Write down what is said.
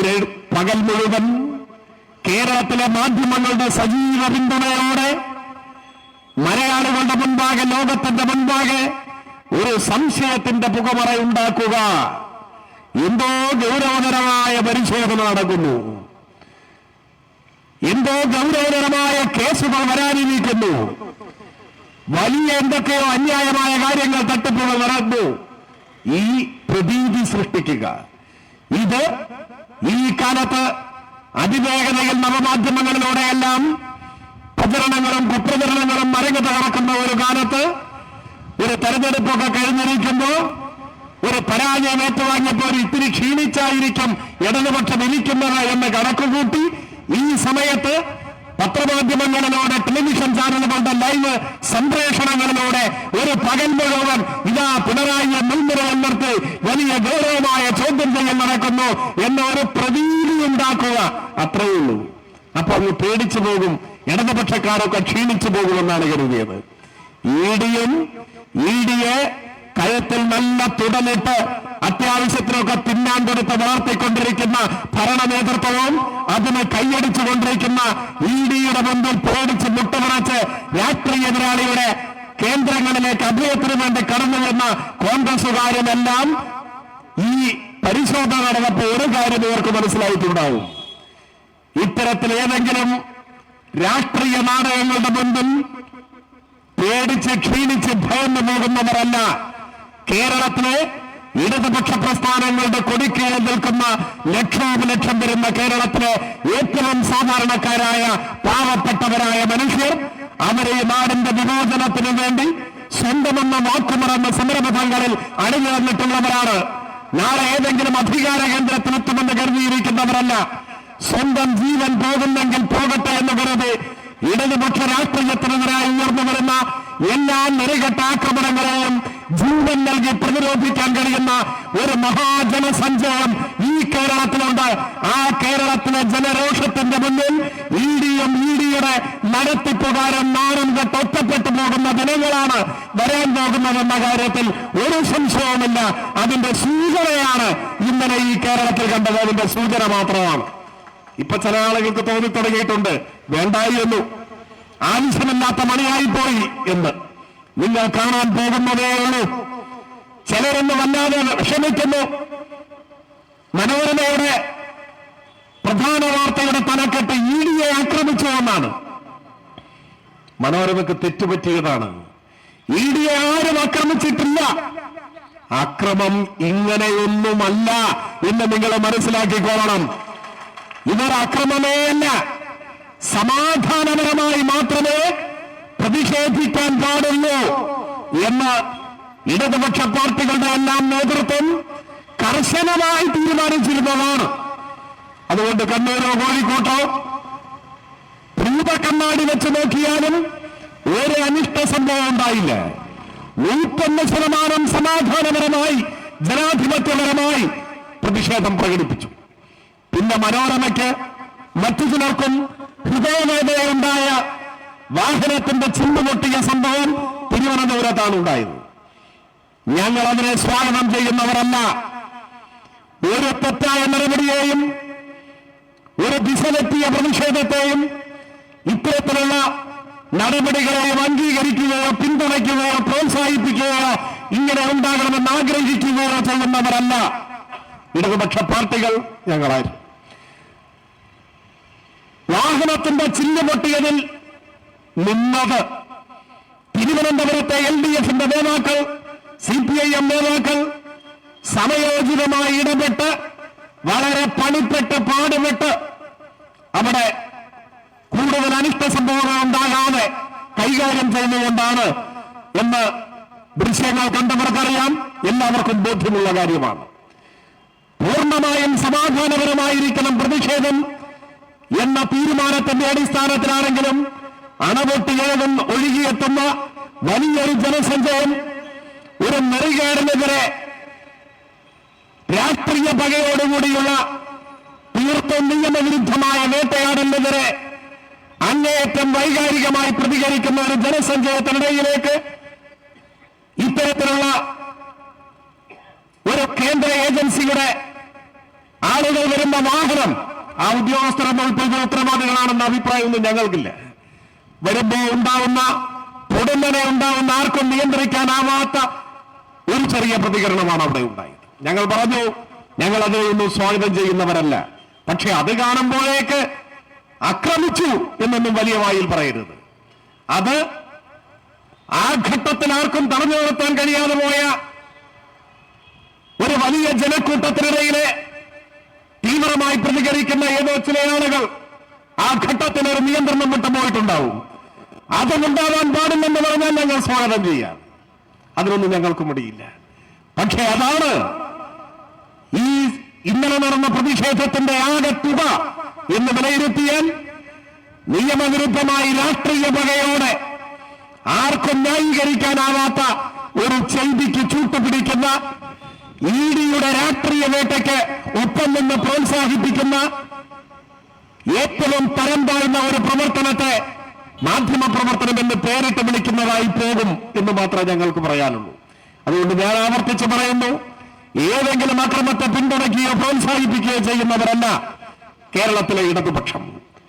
ഒരു പകൽ മുഴുവൻ കേരളത്തിലെ മാധ്യമങ്ങളുടെ സജീവ പിന്തുണയോടെ മലയാളികളുടെ മുൻപാകെ, ലോകത്തിന്റെ മുൻപാകെ ഒരു സംശയത്തിന്റെ പുകമറ ഉണ്ടാക്കുക, എന്തോ ഗൗരവതരമായ പരിശോധന നടക്കുന്നു, എന്തോ ഗൗരവതരമായ കേസുകൾ വരാനിരിക്കുന്നു, വലിയ എന്തൊക്കെയോ അന്യായമായ കാര്യങ്ങൾ, തട്ടിപ്പുകൾ നടന്നു, ഈ പ്രതീതി സൃഷ്ടിക്കുക. ഇത് ഈ കാലത്ത് അതിവേഗതയിൽ നവമാധ്യമങ്ങളിലൂടെയെല്ലാം പ്രചരണങ്ങളും കുപ്രചരണങ്ങളും മരങ്ങത്ത് കടക്കുന്ന ഒരു കാലത്ത്, ഒരു തെരഞ്ഞെടുപ്പൊക്കെ കഴിഞ്ഞിരിക്കുമ്പോൾ, ഒരു പരാജയം ഏറ്റുവാങ്ങിയപ്പോൾ ഇത്തിരി ക്ഷീണിച്ചായിരിക്കും ഇടതുപക്ഷം ഇരിക്കുന്നത് എന്ന് കണക്കുകൂട്ടി ഈ സമയത്ത് പത്രമാധ്യമങ്ങളിലൂടെ, ടെലിവിഷൻ ചാനലുകളുടെ ലൈവ് സംപ്രേഷണങ്ങളിലൂടെ ഒരു പകൽ മുഴുവൻ ഇതാ പിണറായിയെ മുൻനിരയിൽ നിർത്തി വലിയ ഗൗരവമായ ചോദ്യം ചെയ്യൽ നടക്കുന്നു എന്ന ഒരു പ്രതീതി ഉണ്ടാക്കുക, അത്രയേ ഉള്ളൂ. അപ്പൊ അങ്ങ് പേടിച്ചു പോകും, ഇടതുപക്ഷക്കാരൊക്കെ ക്ഷീണിച്ചു പോകുമെന്നാണ് കരുതിയത്. ഇഡിയെ കഴുത്തിൽ നല്ല തുടലിട്ട് അത്യാവശ്യത്തിനൊക്കെ തിന്നാൻ കൊടുത്ത് വളർത്തിക്കൊണ്ടിരിക്കുന്ന ഭരണ നേതൃത്വവും അതിന് കൈയടിച്ചുകൊണ്ടിരിക്കുന്ന ഇഡിയുടെ മുമ്പിൽ പേടിച്ച് മുട്ടുമറച്ച് രാഷ്ട്രീയ എതിരാളിയുടെ കേന്ദ്രങ്ങളിലേക്ക് അഭയത്തിന് വേണ്ടി കടന്നു വരുന്ന കോൺഗ്രസുകാരുമെല്ലാം ഈ പരിശോധന നടന്നപ്പോൾ ഒരു കാര്യം ഇവർക്ക് മനസ്സിലായിട്ടുണ്ടാവും. ഇത്തരത്തിൽ ഏതെങ്കിലും രാഷ്ട്രീയ നാടകങ്ങളുടെ മുൻപിൽ പേടിച്ച് ക്ഷീണിച്ച് ഭയന്നു പോകുന്നവരല്ല. കേരളത്തിലെ ഇടതുപക്ഷ പ്രസ്ഥാനങ്ങളുടെ കൊടിക്കീഴിൽ നിൽക്കുന്ന ലക്ഷോപലക്ഷം വരുന്ന കേരളത്തിലെ ഏറ്റവും സാധാരണക്കാരായ പാവപ്പെട്ടവരായ മനുഷ്യർ, അവരെ ഈ നാടിന്റെ വിമോചനത്തിനു വേണ്ടി സ്വന്തമെന്ന വാക്കുമറന്ന സമരപഥങ്ങളിൽ അണിനിരന്നിട്ടുള്ളവരാണ്. നാളെ ഏതെങ്കിലും അധികാര കേന്ദ്രത്തിലെത്തുമെന്ന് കരുതിയിരിക്കുന്നവരല്ല. സ്വന്തം ജീവൻ പോകുന്നെങ്കിൽ പോകട്ടെ എന്ന് കരുതി ഇടതുപക്ഷ രാഷ്ട്രീയത്തിനെതിരായി ഉയർന്നു വരുന്ന എല്ലാ നെറികെട്ട ആക്രമണങ്ങളെയും ജീവൻ നൽകി പ്രതിരോധിക്കാൻ കഴിയുന്ന ഒരു മഹാജനസഞ്ചയം ഈ കേരളത്തിലുണ്ട്. ആ കേരളത്തിലെ ജനരോഷത്തിന്റെ മുന്നിൽ ഇഡിയുടെ നടത്തിപ്പുകാരൻ നാണം കെട്ട് ഒറ്റപ്പെട്ടു പോകുന്ന ദിനങ്ങളാണ് വരാൻ പോകുന്നതെന്ന കാര്യത്തിൽ ഒരു സംശയവുമില്ല. അതിന്റെ സൂചനയാണ് ഇന്നലെ ഈ കേരളത്തിൽ കണ്ടത്, അതിന്റെ സൂചന മാത്രമാണ്. ഇപ്പൊ ചില ആളുകൾക്ക് തോന്നിത്തുടങ്ങിയിട്ടുണ്ട്, വേണ്ടായിരുന്നു, ആവശ്യമില്ലാത്ത മണിയായിപ്പോയി എന്ന്. നിങ്ങൾ കാണാൻ പോകുന്നതേ ഉള്ളൂ. ചിലരൊന്ന് വല്ലാതെ വിഷമിക്കുന്നു. മനോരമയുടെ പ്രധാന വാർത്തയുടെ തലക്കെട്ട് ഇഡിയെ ആക്രമിച്ചു എന്നാണ്. മനോരമയ്ക്ക് തെറ്റുപറ്റിയതാണ്. ഇഡിയെ ആരും ആക്രമിച്ചിട്ടില്ല. അക്രമം ഇങ്ങനെയൊന്നുമല്ല എന്ന് നിങ്ങൾ മനസ്സിലാക്കിക്കോളണം. ഇവർ അക്രമമേ അല്ല. സമാധാനപരമായി മാത്രമേ പ്രതിഷേധിക്കാൻ പാടുള്ളൂ എന്ന് ഇടതുപക്ഷ പാർട്ടികളുടെ എല്ലാം നേതൃത്വം കർശനമായി തീരുമാനിച്ചിരുന്നതാണ്. അതുകൊണ്ട് കണ്ണൂരോ കോഴിക്കോട്ടോ ഭൂതക്കണ്ണാടി വെച്ച് നോക്കിയാലും ഒരു അനിഷ്ട സംഭവം ഉണ്ടായില്ല. 101% സമാധാനപരമായി ജനാധിപത്യപരമായി പ്രതിഷേധം പ്രകടിപ്പിച്ചു. പിന്നെ മനോരമയ്ക്ക് മറ്റു ചിലർക്കും ഹൃദയവേദനയുണ്ടായ വാഹനത്തിന്റെ ചില്ലുപൊട്ടിയ സംഭവം തിരുവനന്തപുരത്താണ് ഉണ്ടായത്. ഞങ്ങൾ അതിനെ സ്വാഗതം ചെയ്യുന്നവരല്ല. ഒരു തെറ്റായ നടപടിയെയും ഒരു ദിശതെറ്റിയ പ്രതിഷേധത്തെയും ഇത്തരത്തിലുള്ള നടപടികളെയും അംഗീകരിക്കുകയോ പിന്തുണയ്ക്കുകയോ പ്രോത്സാഹിപ്പിക്കുകയോ ഇങ്ങനെ ഉണ്ടാകണമെന്ന് ആഗ്രഹിക്കുകയോ ചെയ്യുന്നവരല്ല ഇടതുപക്ഷ പാർട്ടികൾ ഞങ്ങളായിരുന്നു. വാഹനത്തിന്റെ ചില്ല് പൊട്ടിയതിൽ നിന്നത് തിരുവനന്തപുരത്തെ LDFന്റെ നേതാക്കൾ, CPIM നേതാക്കൾ സമയോചിതമായി ഇടപെട്ട് വളരെ പണിപ്പെട്ട് പാടുപെട്ട് അവിടെ കൂടുതൽ അനിഷ്ട സംഭവങ്ങൾ ഉണ്ടാകാതെ കൈകാര്യം ചെയ്യുന്നുകൊണ്ടാണ് എന്ന് ദൃശ്യങ്ങൾ കണ്ടവർക്കറിയാം. എല്ലാവർക്കും ബോധ്യമുള്ള കാര്യമാണ്. പൂർണ്ണമായും സമാധാനപരമായിരിക്കണം പ്രതിഷേധം എന്ന തീരുമാനത്തിന്റെ അടിസ്ഥാനത്തിലാണെങ്കിലും അണപൊട്ടിയേതും ഒഴുകിയെത്തുന്ന വലിയൊരു ജനസഞ്ചയം ഒരു നെറികേടിനെതിരെ രാഷ്ട്രീയ പകയോടുകൂടിയുള്ള തീർത്തും നിയമവിരുദ്ധമായ വേട്ടയാടലിനെതിരെ അങ്ങേയറ്റം വൈകാരികമായി പ്രതികരിക്കുന്ന ഒരു ജനസഞ്ചയത്തിനിടയിലേക്ക് ഇത്തരത്തിലുള്ള ഒരു കേന്ദ്ര ഏജൻസിയുടെ ആളുകൾ വരുന്ന വാഹനം ആ ഉദ്യോഗസ്ഥരെന്ന ഉത്തരവാദികളാണെന്ന അഭിപ്രായമൊന്നും ഞങ്ങൾക്കില്ല. വരുമ്പോ ഉണ്ടാവുന്ന പൊടുന്നനെ ഉണ്ടാവുന്ന ആർക്കും നിയന്ത്രിക്കാനാവാത്ത ഒരു ചെറിയ പ്രതികരണമാണ് അവിടെ ഉണ്ടായത്. ഞങ്ങൾ പറഞ്ഞു, ഞങ്ങൾ അതിനൊന്നും സ്വാഗതം ചെയ്യുന്നവരല്ല. പക്ഷെ അത് കാണുമ്പോഴേക്ക് ആക്രമിച്ചു എന്നൊന്നും വലിയ വായിൽ പറയരുത്. അത് ആ ഘട്ടത്തിൽ ആർക്കും തടഞ്ഞു നിർത്താൻ കഴിയാതെ പോയ ഒരു വലിയ ജനക്കൂട്ടത്തിനിടയിലെ തീവ്രമായി പ്രതികരിക്കുന്ന ഏതോ ചില ആളുകൾ ആ ഘട്ടത്തിൽ ഒരു നിയന്ത്രണം വിട്ടുപോയിട്ടുണ്ടാവും. അതുണ്ടാവാൻ പാടില്ലെന്ന് പറഞ്ഞാൽ ഞങ്ങൾ സ്വാഗതം ചെയ്യാം. അതിനൊന്നും ഞങ്ങൾക്ക് മടിയില്ല. പക്ഷേ അതാണ് ഈ ഇന്നലെ നടന്ന പ്രതിഷേധത്തിന്റെ ആകെ തുക എന്ന് വിലയിരുത്തിയാൽ നിയമവിരുദ്ധമായി രാഷ്ട്രീയ പകയോടെ ആർക്കും ന്യായീകരിക്കാനാവാത്ത ഒരു ചെയ്തിക്ക് ചൂട്ടുപിടിക്കുന്ന ഇഡിയുടെ രാഷ്ട്രീയ വേട്ടയ്ക്ക് ഒപ്പം നിന്ന് പ്രോത്സാഹിപ്പിക്കുന്ന ഏറ്റവും തരം താഴ്ന്ന ഒരു പ്രവർത്തനത്തെ മാധ്യമ പ്രവർത്തനം എന്ന് പേരിട്ട് വിളിക്കുന്നതായി പോകും എന്ന് മാത്രമേ ഞങ്ങൾക്ക് പറയാനുള്ളൂ. അതുകൊണ്ട് ഞാൻ ആവർത്തിച്ച് പറയുന്നു, ഏതെങ്കിലും അക്രമത്തെ പിന്തുണയ്ക്കുകയോ പ്രോത്സാഹിപ്പിക്കുകയോ ചെയ്യുന്നവരല്ല കേരളത്തിലെ ഇടതുപക്ഷം.